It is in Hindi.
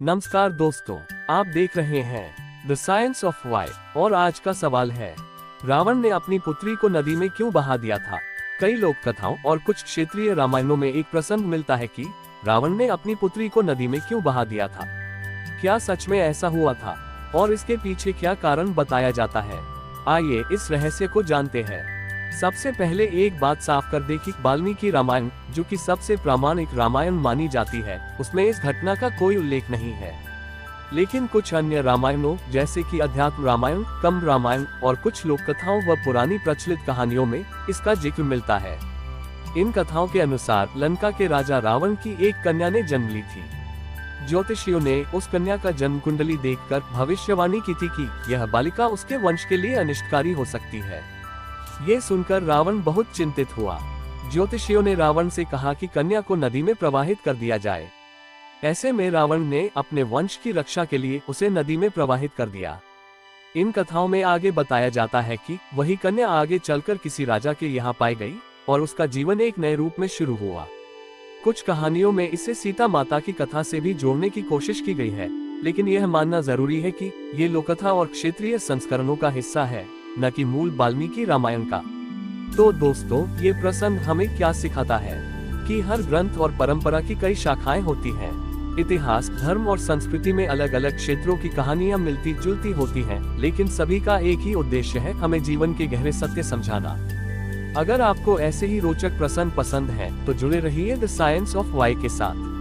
नमस्कार दोस्तों, आप देख रहे हैं द साइंस ऑफ वाई और आज का सवाल है, रावण ने अपनी पुत्री को नदी में क्यों बहा दिया था। कई लोक कथाओं और कुछ क्षेत्रीय रामायणों में एक प्रसंग मिलता है कि रावण ने अपनी पुत्री को नदी में क्यों बहा दिया था। क्या सच में ऐसा हुआ था और इसके पीछे क्या कारण बताया जाता है। आइए इस रहस्य को जानते हैं। सबसे पहले एक बात साफ कर दे कि वाल्मीकि रामायण, जो कि सबसे प्रामाणिक रामायण मानी जाती है, उसमें इस घटना का कोई उल्लेख नहीं है। लेकिन कुछ अन्य रामायणों जैसे कि अध्यात्म रामायण, कंब रामायण और कुछ लोक कथाओं व पुरानी प्रचलित कहानियों में इसका जिक्र मिलता है। इन कथाओं के अनुसार लंका के राजा रावण की एक कन्या ने जन्म ली थी। ज्योतिषियों ने उस कन्या का जन्म कुंडली देखकर भविष्यवाणी की थी कि यह बालिका उसके वंश के लिए अनिष्टकारी हो सकती है। ये सुनकर रावण बहुत चिंतित हुआ। ज्योतिषियों ने रावण से कहा कि कन्या को नदी में प्रवाहित कर दिया जाए। ऐसे में रावण ने अपने वंश की रक्षा के लिए उसे नदी में प्रवाहित कर दिया। इन कथाओं में आगे बताया जाता है कि वही कन्या आगे चलकर किसी राजा के यहाँ पाई गई और उसका जीवन एक नए रूप में शुरू हुआ। कुछ कहानियों में इसे सीता माता की कथा से भी जोड़ने की कोशिश की गई है, लेकिन यह मानना जरूरी है कि ये लोककथा और क्षेत्रीय संस्करणों का हिस्सा है, न कि मूल वाल्मीकि रामायण का। तो दोस्तों, ये प्रसंग हमें क्या सिखाता है कि हर ग्रंथ और परंपरा की कई शाखाएं होती हैं। इतिहास, धर्म और संस्कृति में अलग अलग क्षेत्रों की कहानियां मिलती जुलती होती हैं, लेकिन सभी का एक ही उद्देश्य है, हमें जीवन के गहरे सत्य समझाना। अगर आपको ऐसे ही रोचक प्रसंग पसंद हैं, तो जुड़े रहिए द साइंस ऑफ वाई के साथ।